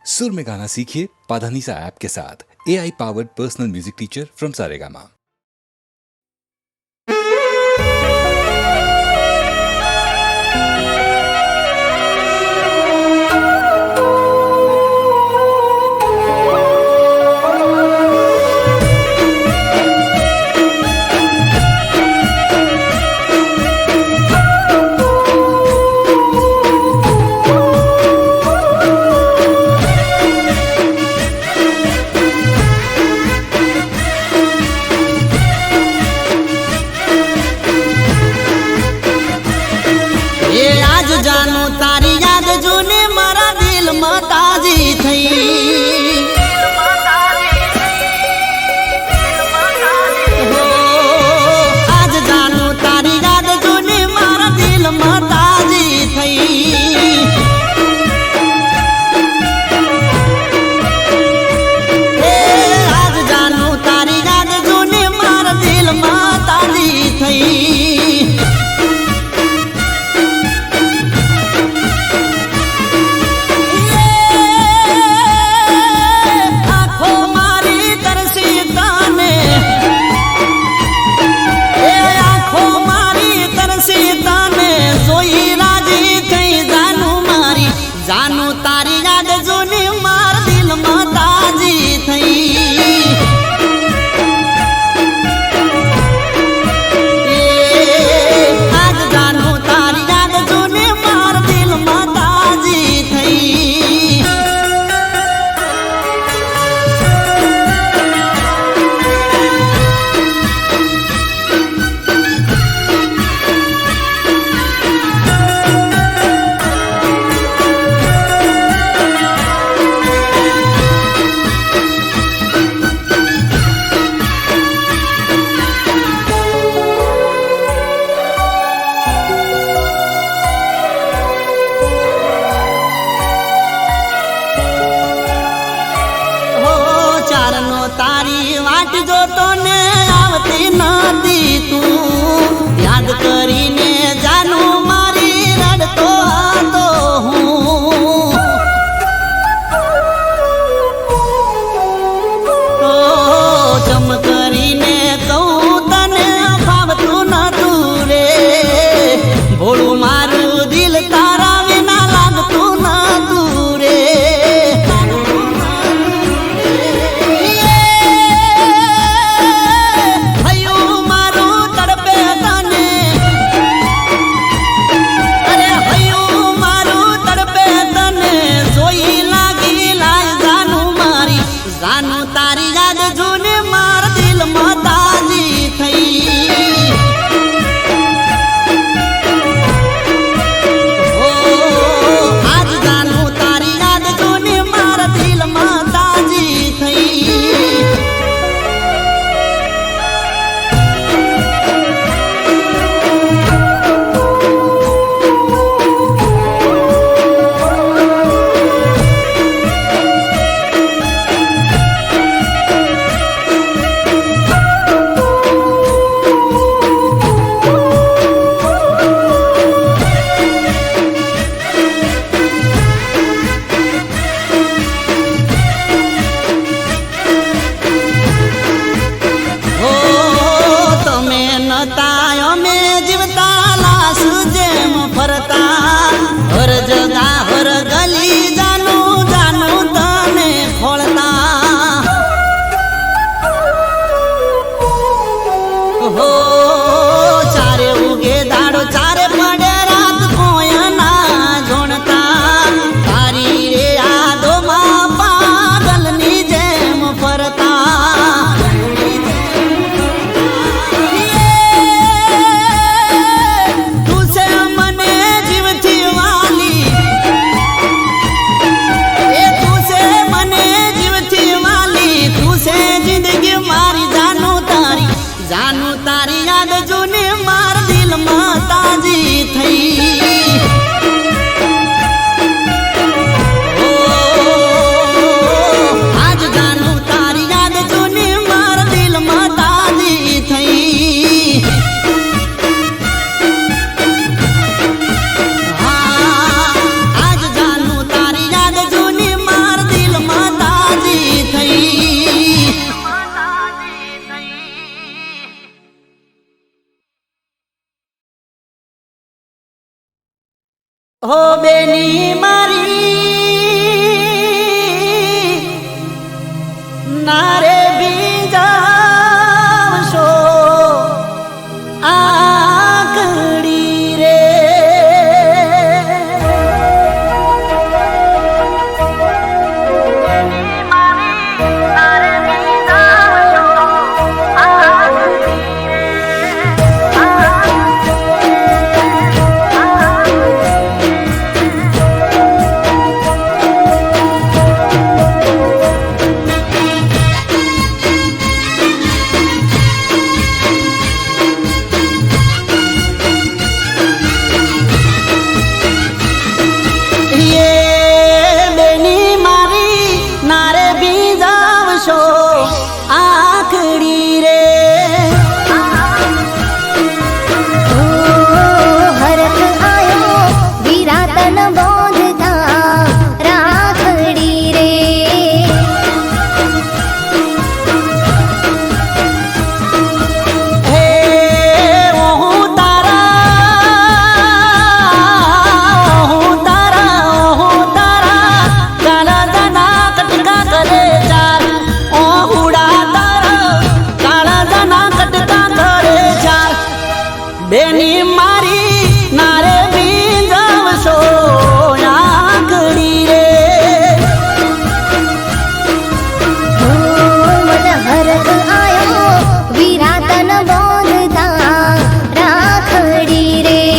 सुर में गाना सीखिए पाधानीसा ऐप के साथ। AI powered personal music teacher from Saregama. जानो तारी याद जोने मारा दिल में ताजी थई। आज जानो तारी याद जोने मारा दिल में ताजी थई। आज जानो तारी याद जोने मारा दिल में ताजी थई। जानो तारी याद जोने मार दिल में ताजी थई। आज जानो तारी याद जोने मार दिल में ताजी थई। तारी वाट जो तो ने आवती नदी तू याद करीने जानू मारी रड़तो आतो हूँ। तो चम करीने कहूँ तने फावतू न तू रे भोळू मारू दिल तारा विना लागतू न तू रे। जानो तारी याद जोने मार दिल में ताजी थई। आज जानो तारी याद जोने मार दिल में ताजी थई। હો બેની મારી નારે બીજાવશો આકડી રે બેની મારી નારે બીજાવશો આકડી રે મને હરખ આયો વિરાતન બોધતા રાખડી રે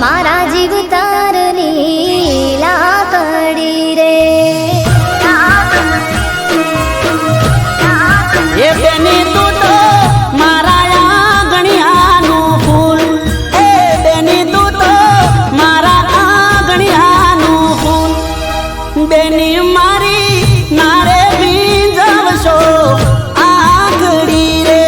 મારા જીવ તારની લાકડી રે એ બેની તું તો મારા આંગણિયાનું ફૂલ એ બેની તું તો મારા આંગણિયાનું ફૂલ બેની મારી નારે બીજાવશો આકડી રે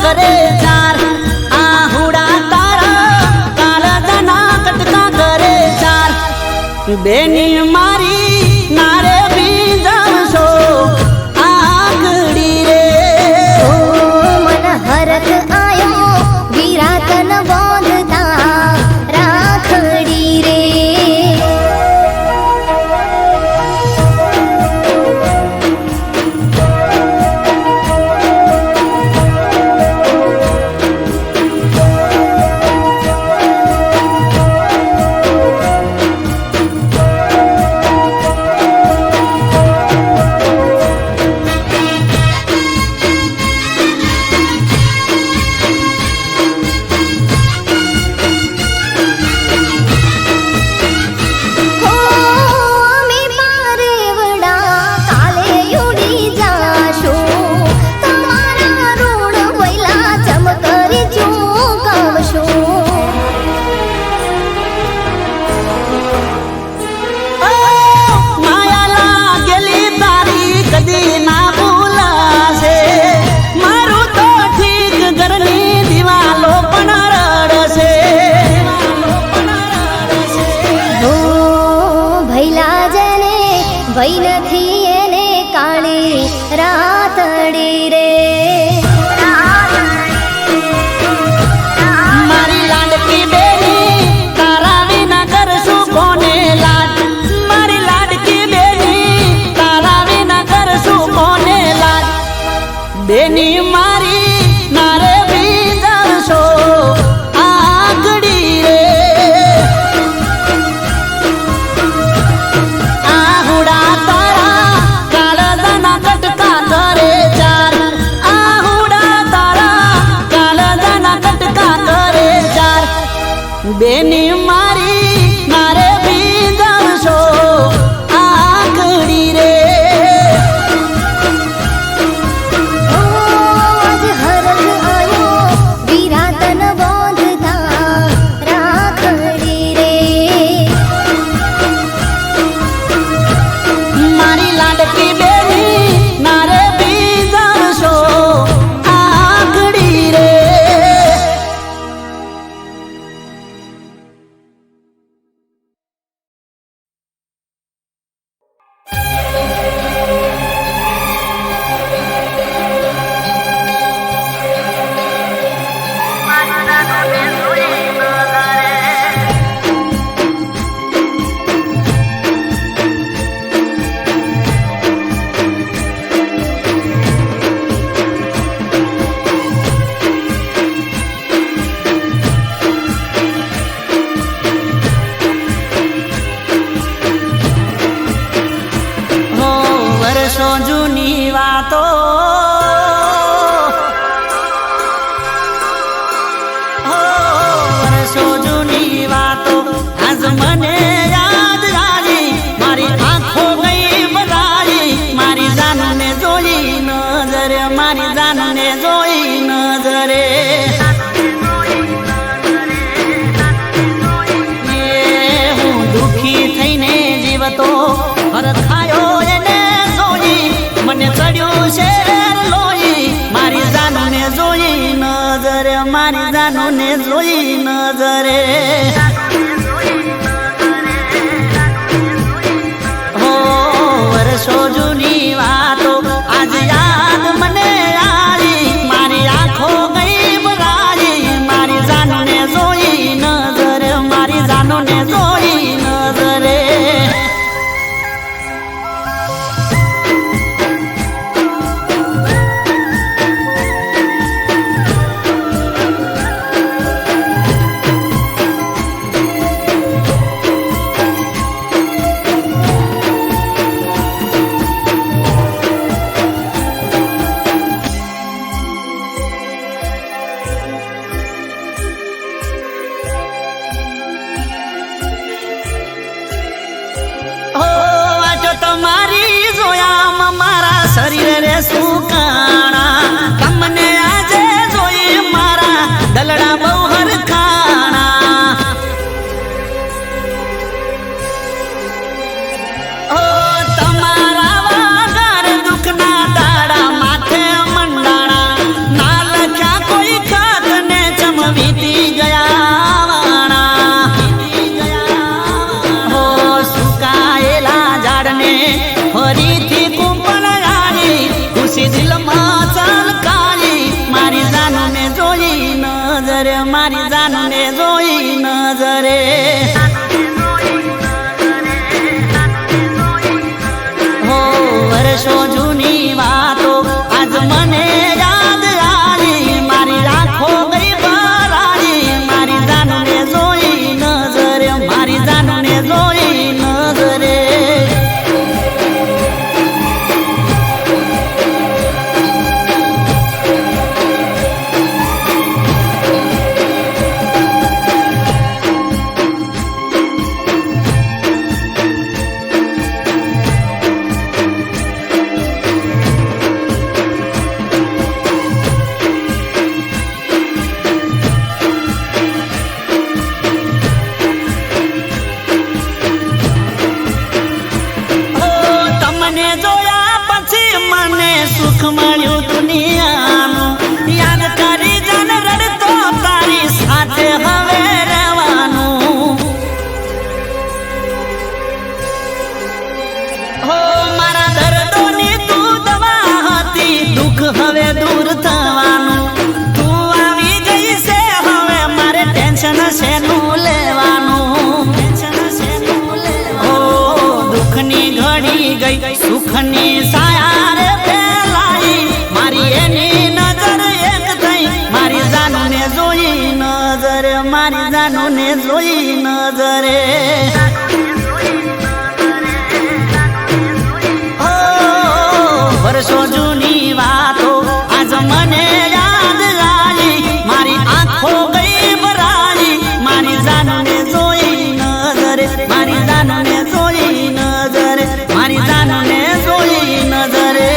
કરે ચાર આહુડા તારા કાળજાના કટકા કરે ચાર બેની મારી નારે બીજાવશો આકડી રે મન હરખ આયો વિરાતન બોધતા રાખડી રે નારે બીજશો આગળી રે આહુડા તારા કાળજાના કટકા કરે ચાર આહુડા તારા કાળજાના કટકા કરે ચાર બેની મારી નારે બીજશો આગળી રે આજ હરખ આયો વિરાતન બોંધતા રાખડી રે મારી લાડકી બેની નારે બીજશો આગળી રે હો વર્ષો જૂની વાતો હો વર્ષો જૂની વાતો આજ મને યાદ આવી મારી આંખો ગઈ ભરાઈ મારી જાનને જોઈ નજરે મારી જાનને જોઈ નજરે હું દુખી થઈને જીવતો હરખાયો એને જોઈ મને ચડ્યું શેર લોહી મારી જાનને જોઈ નજરે મારી જાનને જોઈ નજરે હો વર્ષો જૂની વાતો આજ યાદ મને આવી મારી આંખો ગઈ ભરાઈ મારી જાનને જોઈ નજરે મારી જાનને જોઈ નજરે હો આજો તમારી જોયામાં મારા શરીરે સુકાણા તમને આજે જોઈ મારા દલડા બહુ હરખાણા ઓ તમારા વાગર દુખના દાડા માથે મંડાણા ના લખ્યા કોઈ ખાત ને ચમવીતી ગયા વાણા હો સુકાયેલા ઝાડને ફરીથી કુંપણ આવી ખુશી દિલમાં છલકાઈ મારી જાનને જોઈ નજરે મારી જાનને જોઈ નજરે હો વર્ષો જૂની વાતો આજ મને યાદ આવી મારી આંખો ગઈ ભરાઈ મારી જાનને જોઈ નજરે મારી જાનને જોઈ નજરે જાનો ને જોઈ નજરે વર્ષો જૂની વાતો આજ મને યાદ આવી મારી આંખો ગઈ ભરાઈ મારી જાનને જોઈ નજરે મારી જાનને જોઈ નજરે મારી જાનને જોઈ નજરે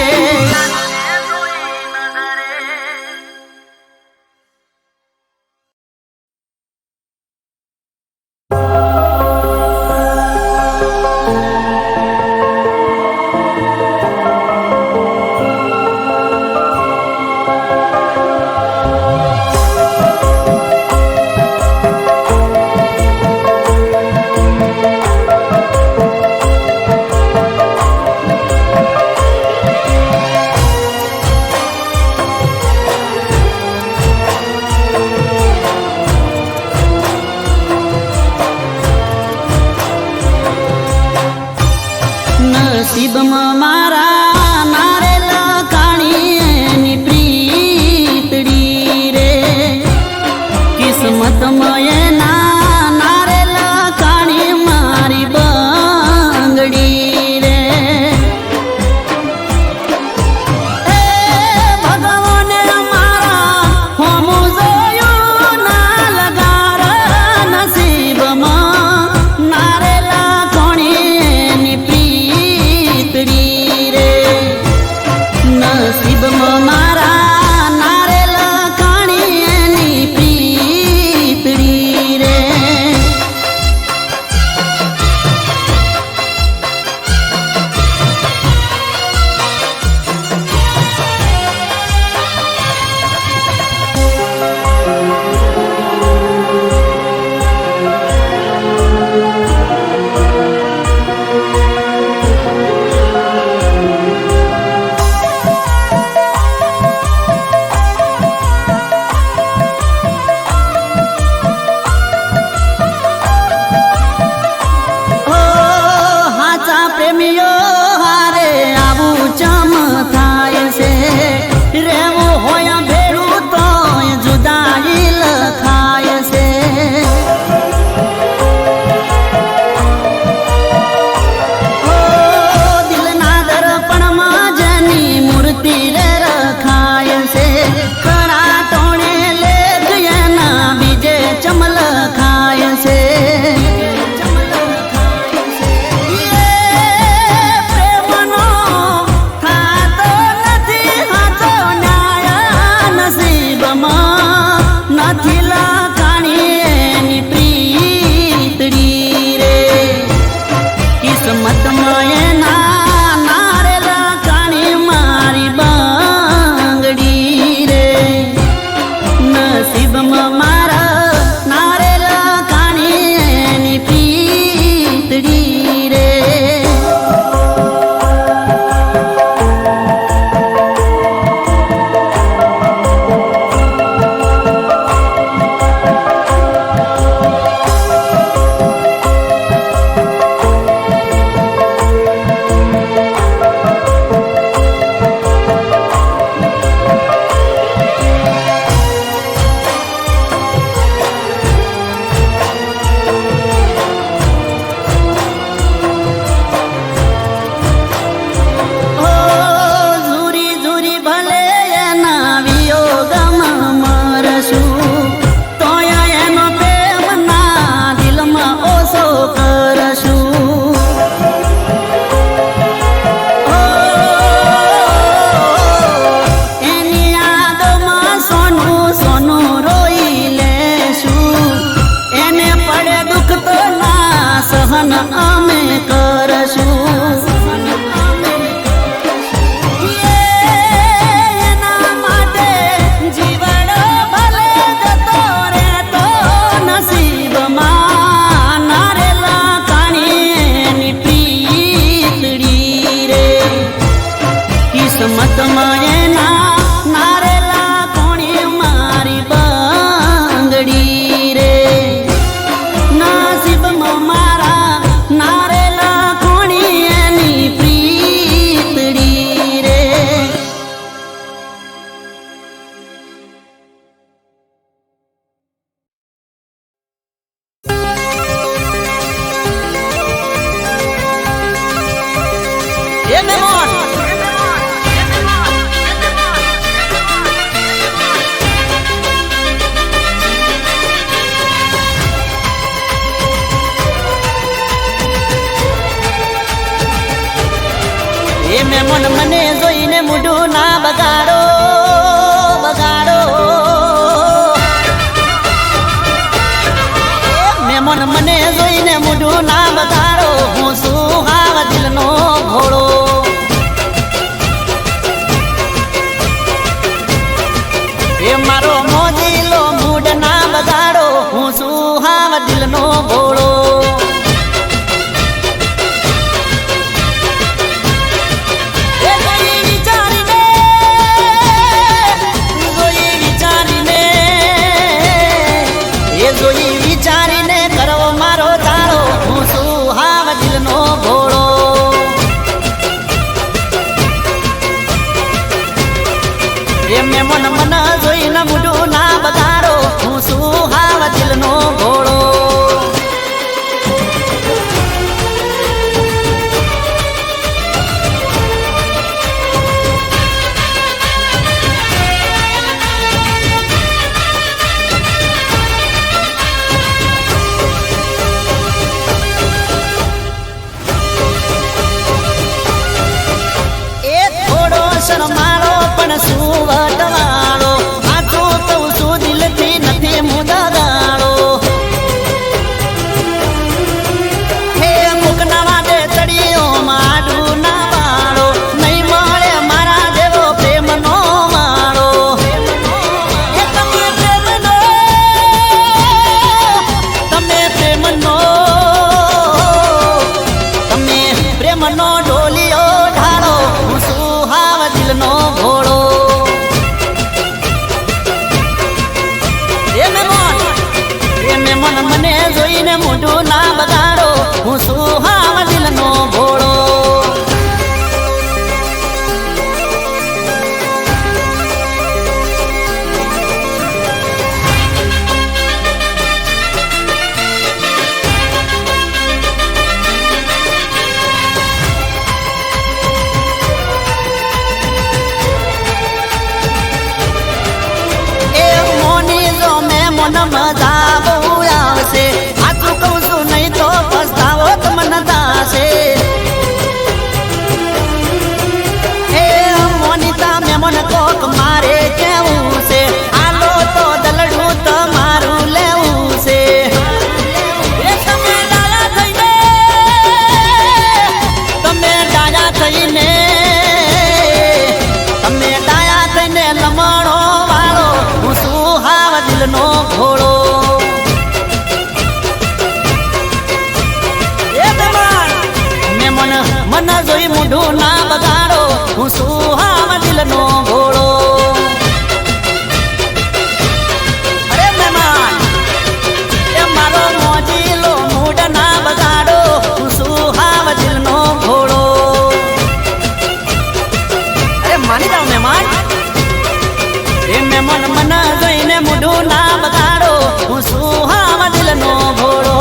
નસીબમાં મારા નારેલ કાણી એની પ્રીતડી રે કિસ્મતમાં એના નારેલ કાણી મારી બંગડી રે ભગવાને મારા હોમું જોયું ના લગાર નસીબમાં નારેલ કોણી એની નસીબમાં મારા નારેલ કાણી એની પ્રીતડી રે પ્રેમીઓ હારે આવું ચમ થાય છે રેવું હોય ભેડું તો જુદાઈ લખાય છે દિલના દર્પણમાં જેની મૂર્તિ રે રખાય છે ખરા ટોણે લેખ એના બીજે ચમલ ખાય છે કિસ્મતમાં એના નારેલ કાણી મારી બંગડી રે નસીબમાં મારા નારેલ કાણી એની પ્રીતડી રે અમે કરશું એના માટે જીવન ભલે જતો રે તો નસીબમાં નારેલા કાણી એની પ્રીતડી રે કિસ્મતમાં એના નારેલા કોણી મારી બંગડી રે નસીબમાં મારા મહેમાન મને જોઈને મોઢું ના બગાડો બગાડો મહેમાન મને જોઈને મોઢું ના બગાડો હું શું હાવ દિલનો ઘોડો એ મારો મોજીલો મૂડ ના બગાડો હું શું હાવ દિલનો ઘોડો વિચારીને કરવો મારો તાળો હું શું હાવ દિલનો ઘોડો એ મહેમાન મને જોઈને મોઢું ના બગાડો હું શું હાવ દિલનો ઘોડો શરમાળો પણ શું વટવાળો આખું કહું છું દિલથી નથી મુદગાળો હે મુકના વાદે ચડીઓ માડું ના વાળો નહીં મળે મારા જેવો પ્રેમનો માળો એ તમે પ્રેમનો તમે પ્રેમનો ઢોલિયો ઢાળો હું શું હાવ દિલનો ઘોડો એ મહેમાન મને જોઈને મોઢું ના બગાડો હું શું હાવ દિલનો ઘોડો મન મજા બહુ આવશે આટલું કહું છું નહીં તો પસ્તાવો તમને થશે હે મોનિતા મહેમાન કોક મારે કેવું છે આલો તો દલડું તમારું લેવું છે તમે ડાયા થઈને લમણો વાળો હું શું હાવ દિલનો ઘોડો મન જોઈ મોઢું ના બગાડો હું શું હાવ દિલનો ઘોડો અરે મહેમાન એ મારો મોજીલો મૂડ ના બગાડો હું શું હાવ દિલનો ઘોડો અરે માની જાઓ મહેમાન એ મહેમાન મને જોઈને મોઢું ના બગાડો હું શું હાવ દિલનો ઘોડો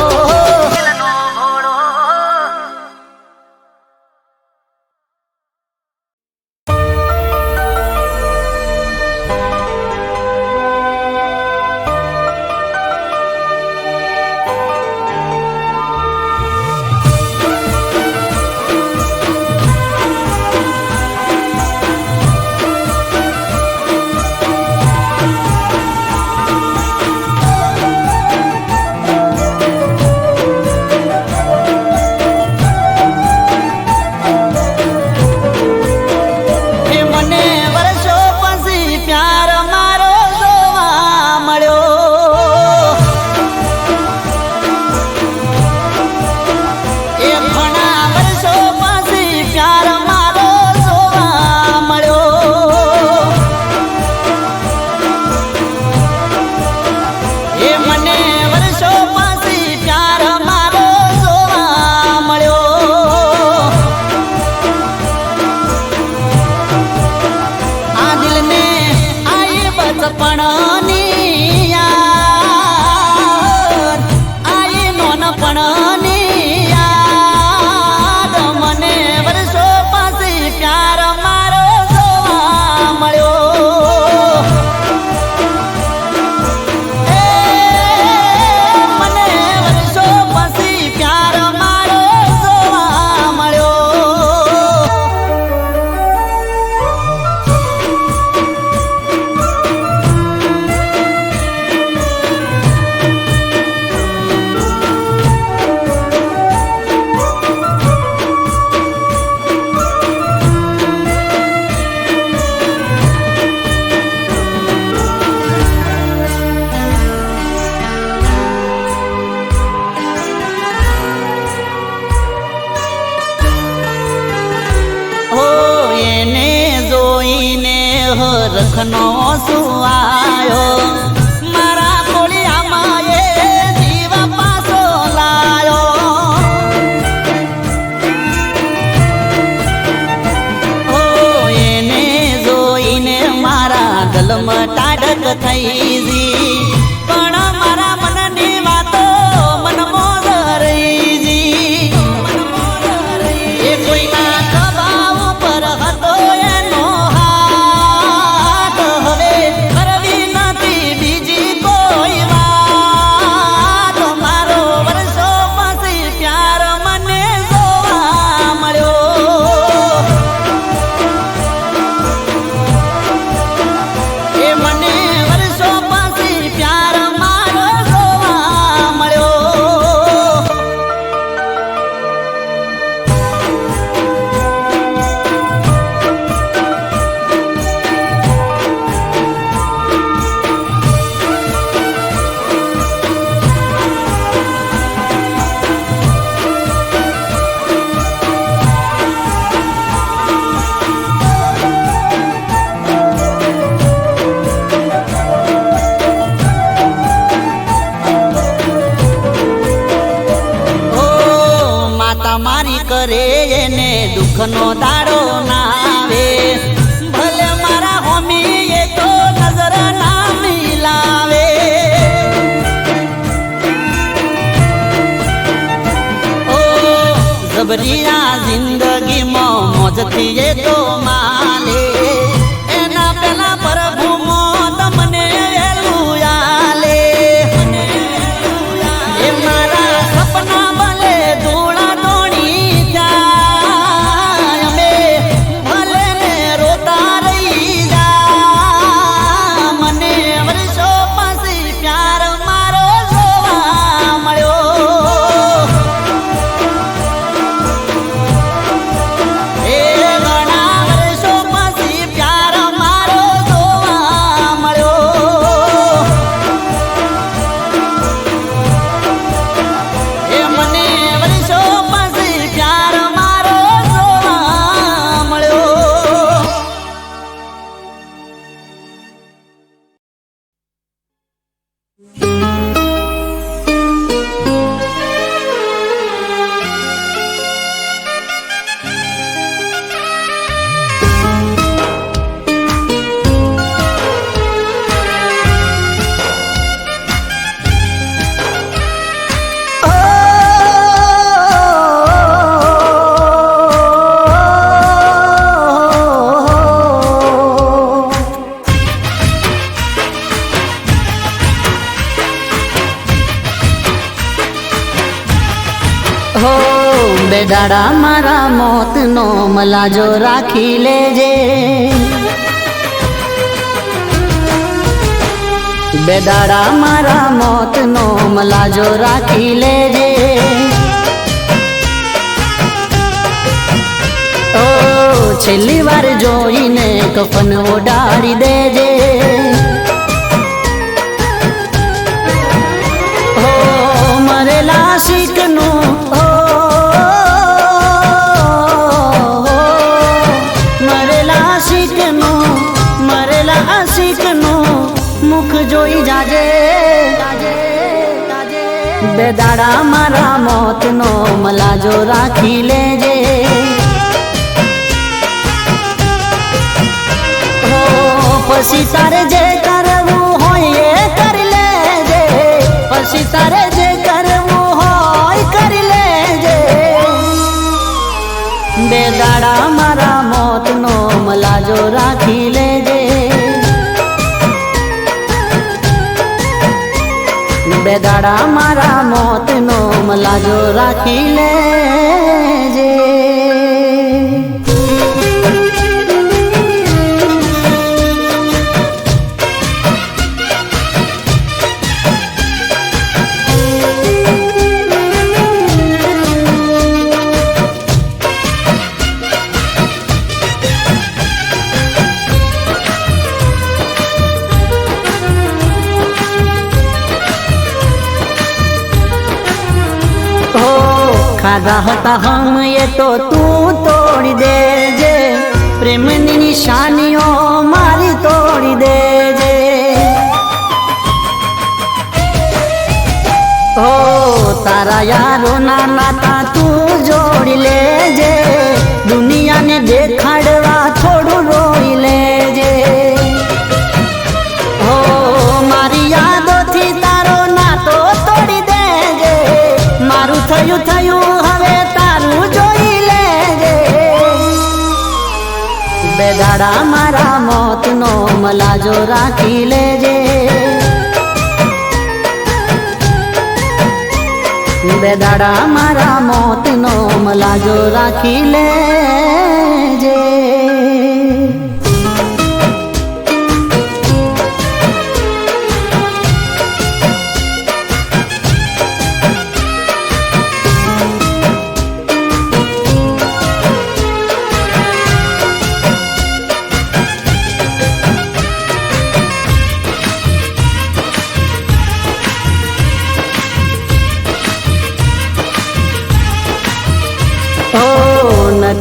વરખનો સુવાયો મારા કોળિયામાં એ જીવ પાછો લાયો ઓ એને જોઈને મારા ગલમાં ટાઢક થઈ જી પણ મારા મનની વાતો મનમાં રહી જી એ કોઈના દબાવ પર હતો એનો હાથ હવે કરવી નથી બીજી કોઈ વાત મારો વર્ષો પછી પ્યાર મને જોવા મળ્યો એ મને વર્ષો પછી પ્યાર મારો જોવા મળ્યો ઓ માતા મારી કરે એને દુઃખનો દાડો ના આવે ભલે મારા હોમી એ તો નજર ના મિલાવે ઓ જબરિયા જિંદગીમાં મોજથી એ તો માલે એના પેલા પ્રભુ તમને વેલું આલે એ મારા સપના ભલે ધૂળા ધોણી જાય અમે ભલે ને રોતા રહી જા મને વર્ષો પછી પ્યાર મારો જોવા મળ્યો એ ઘણા વર્ષો પછી પ્યાર મારો જોવા મળ્યો એ મને વર્ષો પછી પ્યાર મારો જોવા મળ્યો હો બે દાડા મારા મોતનો મલાજો રાખી લેજે બે દાડા મારા મોતનો મલાજો રાખી લેજે ઓ છેલ્લી વાર જોઈને કફન ઓડાડી દેજે ઓ મરેલા શીખનું મરેલા શીખનું મુખ જોઈ જાજે બે દાડા મારા મોતનો મલાજો રાખી લેજે હો પછી તારે જે કરવું હોય એ કરી લેજે પછી તારે જે કરવું હોય કરી લેજે બે દાડા મારા મોતનો મલાજો રાખી લેજે બે દાડા મારા મોતનો મલાજો રાખી લેજે ખાધા હતા હમ એ તો તું તોડી દેજે પ્રેમની નિશાનીઓ મારી તોડી यारो ना नाता तू जोड़ी लेजे दुनिया ने देखाड़वा थोड़ू रोई लेजे हो मारी यादों थी तारो नातो तोड़ी देजे मारू थयू थयू हवे तारू जोई लेजे बेदाड़ा मारा मौत नो मलाजो राखी लेजे बेदाड़ा मारा मौत नो मलाजो राखी लेजे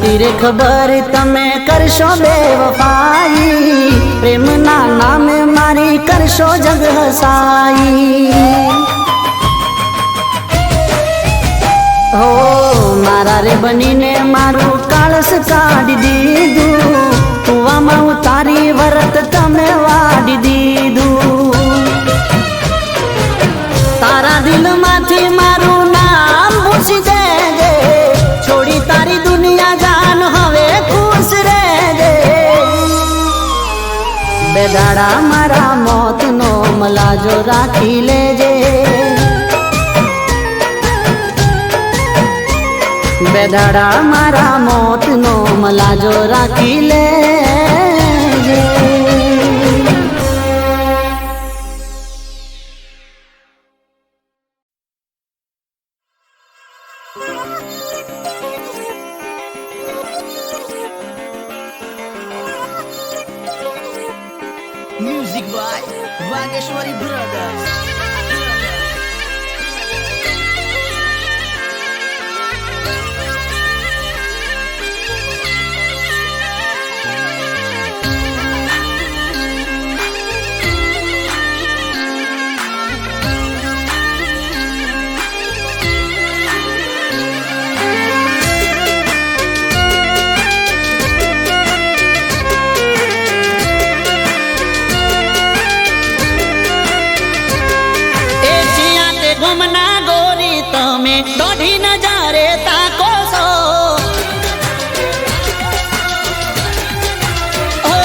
तीरे खबर तमे करशो बेवफाई प्रेम ना नाम मारी करशो जग हसाई हो मारा रे बनी ने मारू कालस काढ़ी दीदू कुआ में उतारी वरत तमे वाड़ी दीदू तारा दिल माथी मारू नाम भूसी देजे छोड़ी तारी दुनिया जान हवे खुश रहे बेदाड़ा मारा मौत नो मलाजो राखी लेजे बेदाड़ा मारा मौत नो मलाजो राखी लेजे Music by Vageshwari Brothers. घूमना गोरी तमे दोढ़ी नजारे ताको सो ओ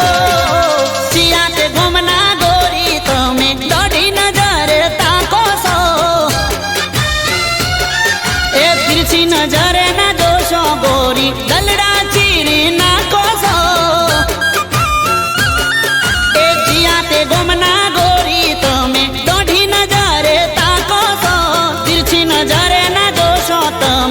सिया ते घूमना गोरी तमे दोढ़ी नजारे ताको सो ए तिरछी नजरे ना दोषो गोरी गलड़ा चीरी ना कोसो ए सिया ते घूमना गोरी तमे दोढ़ी नजारे ताको नजरे न दोषो तमे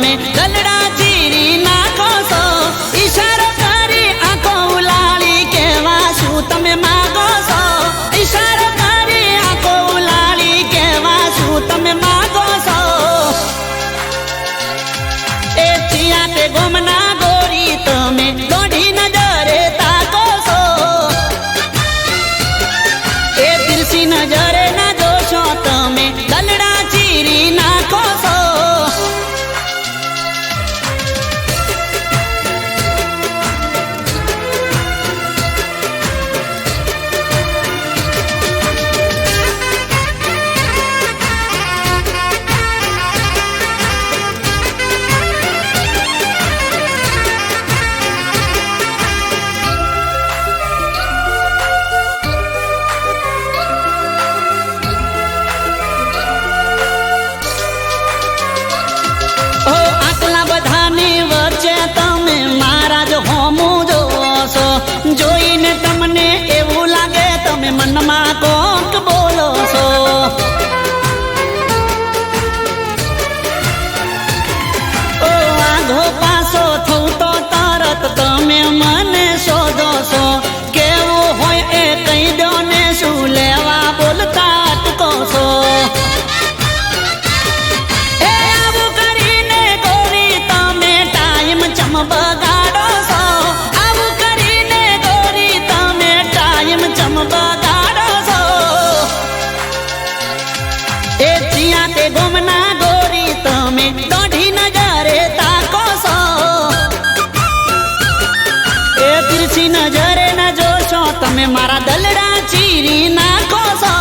ચીરી નાખો છો.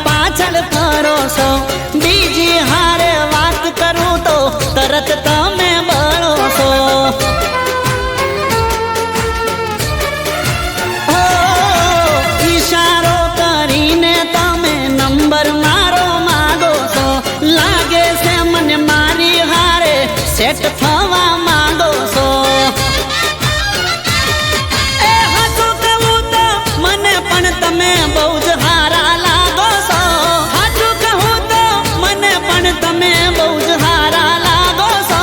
પાછળ ફરો છો, બીજી હારે વાત કરું તો તરત તમે બળો છો. ઈશારો કરીને તમે નંબર મારો માગો છો. લાગે છે મને મારી હારે સેટ થવા માંગો છો. એ હાચું કહું તો મને પણ તમે બહુ જ હારા લાગો છો. તમે બહુ જ હારા લાગો છો.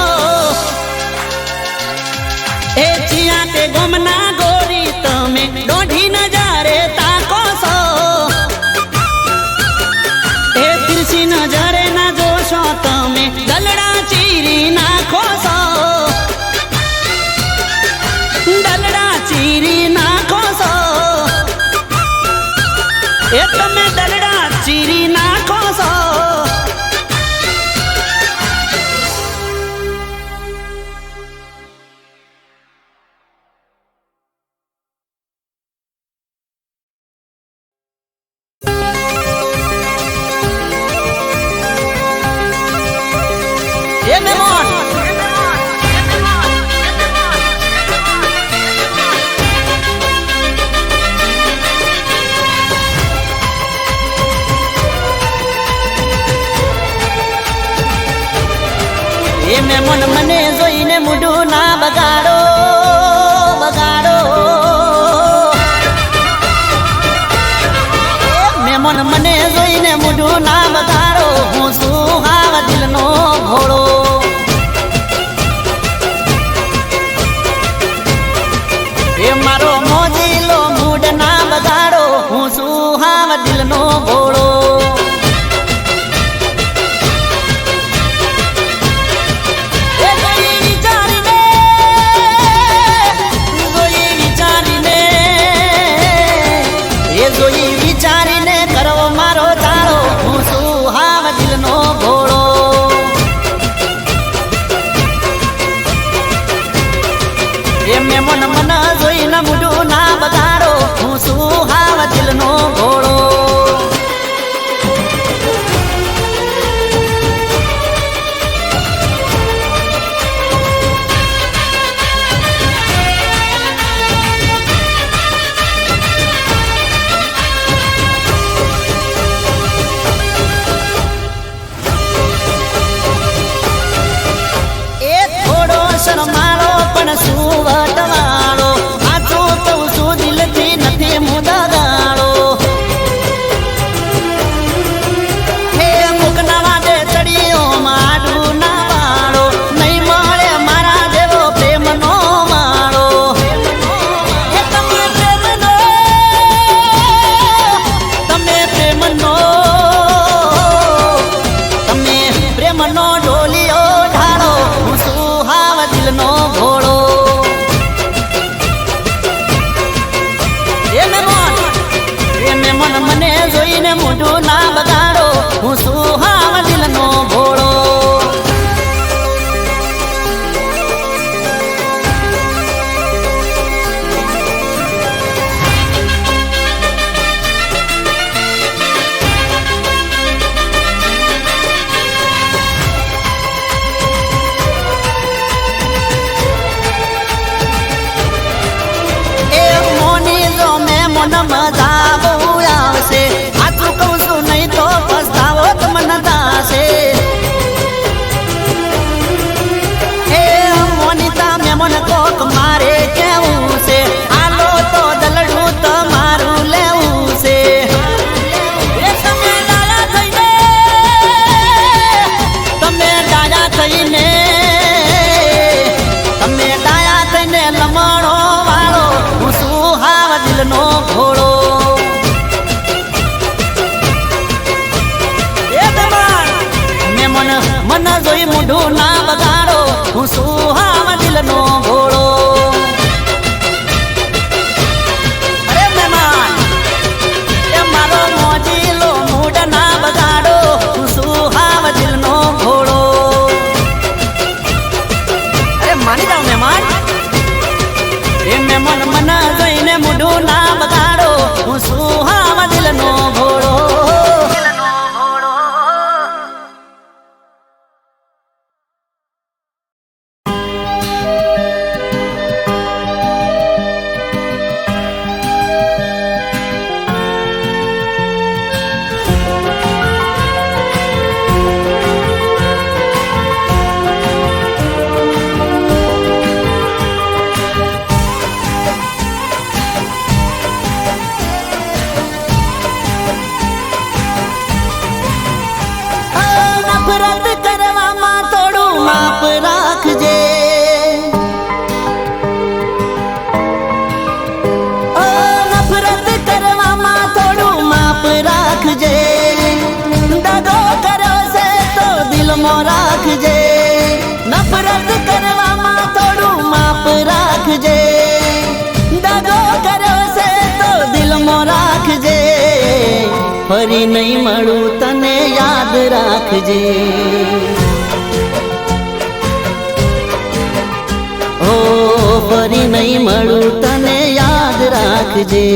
એ ચિયા તે ગમના ગોરી તમે દોઢી નજરે તાકો છો. એ તિરસી નજરે ના જોશો તમે દલડા ચીરી નાખો છો. દલડા ચીરી નાખો છો. એ તમે દલડા ચીરી નાખો છો. મન મને જોઈને મૂઢું ના બગાડો બગાડો. મન મને જોઈને મૂઢું ના બગાડો. હું શું હાવ દિલનો ભોળો. એ મારો મોજીલો મૂડ ના બગાડો. હું શું હાવ દિલનો ભોળો. વિચારીને કરો મારો ચાળો. હું શું હાવ દિલનો ભોળો. એમને મન મન જોઈને મૂઢું ના બગાડો. હું શું હાવ દિલનો ભોળો. શરમાળો પણ શું વટવાળો. આચું કહું છું દિલથી નથી મુદગાળો. હે મુકના વાદે ચડીઓ માડું ના વાળો. નહીં મળે મારા જેવો પ્રેમનો માળો. હે તમે પ્રેમનો તમે પ્રેમનો તમે પ્રેમનો ઢોલિયો ઢાળો. હું શું હાવ દિલનો ભોળો. એને મન મને જોઈને મૂઢું ના બગાડો. હું શું હાવ દિલનો ભોળો. મજા બહુ આવશે. આટલું કહું છું નહીં તો પસ્તાવો તમને થશે. એ મોનિતા મેમન કોક મારે કેવું છે. આલો તો દલડું તમારું લેવું છે. એ તમે ડાયા થઈને તમે ડાયા થઈને તમે ડાયા થઈને લમણો દિલનો ઘોડો. એ બેમાન મન જોઈ મૂઢું ના બગાડો, હું સુહાવ દિલનો ઘોડો. અરે મહેમાન એ મારો મોજીલો મૂડ ના બગાડો, હું સુહાવ દિલનો ઘોડો. અરે માની જાઓ મહેમાન, એ મહેમાન મન જોઈને મૂઢું ના બગાડો, હું સુહાવ દિલનો ઘોડો. નફરત કરવામાં થોડું માપ રાખજે, નફરત કરવામાં થોડું માપ રાખજે. દગો કર્યો છે તો દિલમાં રાખજે, નફરત કરવામાં થોડું માપ રાખજે. દગો કર્યો છે તો દિલમાં રાખજે, ફરી નહીં મળું તને યાદ રાખજે. ઓ ફરી નહીં મળું તને યાદ રાખજે.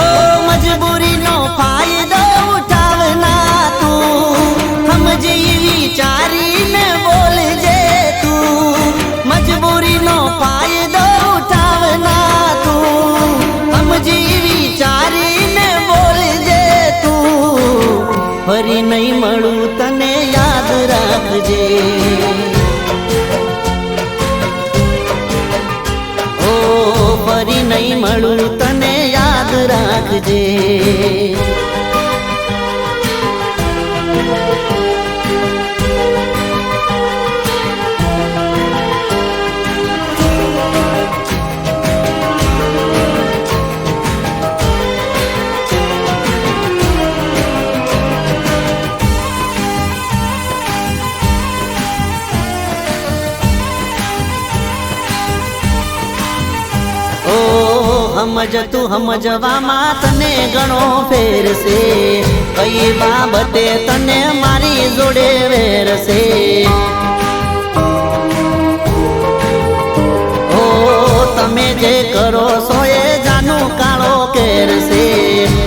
ઓ મજબૂરીનો ફાયદો ઉઠાવના તું, સમજી વિચારીને બોલજે તું. મજબૂરીનો ફાયદો ઉઠાવના તું, સમજી વિચારીને બોલજે તું. ફરી નહીં મળું તને યાદ રાખજે. ઓ ફરી નહીં મળું તને યાદ રાખજે. સમજ તું સમજવામાં તને ઘણો ફેર છે, કઈ બાબતે તને મારી જોડે વેરશે. ઓ તમે જે કરો છો એ જાનું કાળો કેર છે,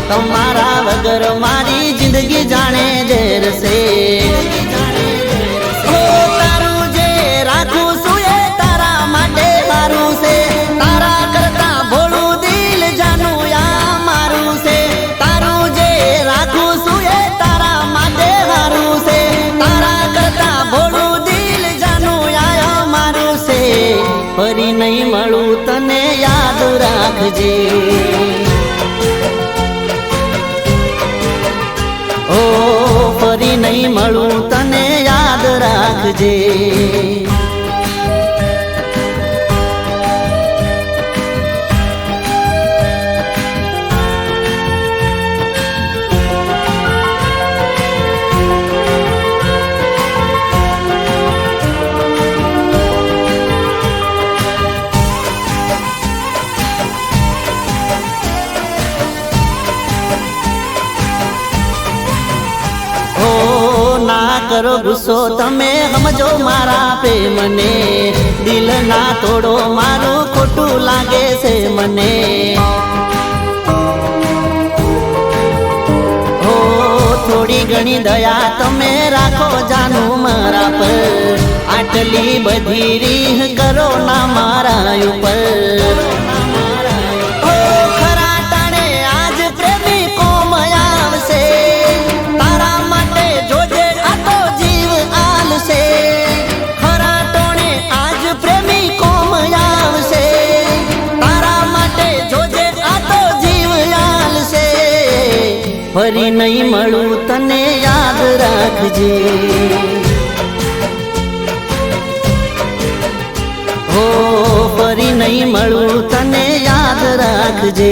તમારા વગર મારી જિંદગી જાણે ઝેર છે. ઓ તારું જે રાખું છું એ તારા માટે સારું છે, તારા કરતા ભોળું દિલ જાનું આ મારું છે. તારું જે રાખું છું એ તારા માટે સારું છે, તારા કરતા ભોળું દિલ જાનું આ મારું છે. ફરી નહીં મળું તને યાદ રાખજે. ઓ ફરી નહીં મળું તને યાદ રાખજે. કરો ગુસ્સો તમે સમજો મારા પ્રેમને, દિલ ના તોડો મારું ખોટું લાગે છે મને. ઓ થોડી ઘણી દયા તમે રાખો જાનું મારા પર, આટલી બધી રીહ કરો ના મારા ઉપર. ખરા ટાણે આજ પ્રેમી કોમ આવશે, તારા માટે જોજે આ તો જીવ આલશે. ખરા ટાણે આજ પ્રેમી કોમ આવશે, તારા માટે જોજે આ તો જીવ આલશે. ફરી નહીં મળું તને યાદ રાખજે. ઓ ફરી નહીં મળું તને યાદ રાખજે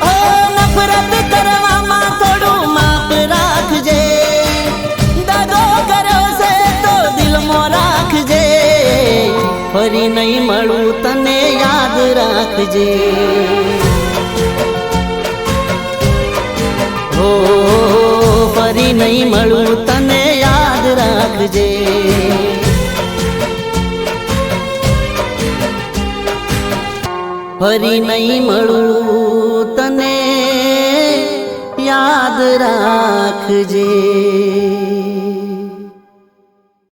ઓ નફરત કરવામાં થોડું માફ રાખજે દાદો કર્યો છે તો દિલમાં રાખજે ફરી નહીં મળું તને યાદ રાખજે હો ફરી નહીં મળું તને યાદ રાખજે ફરી નહીં મળું તને યાદ રાખજે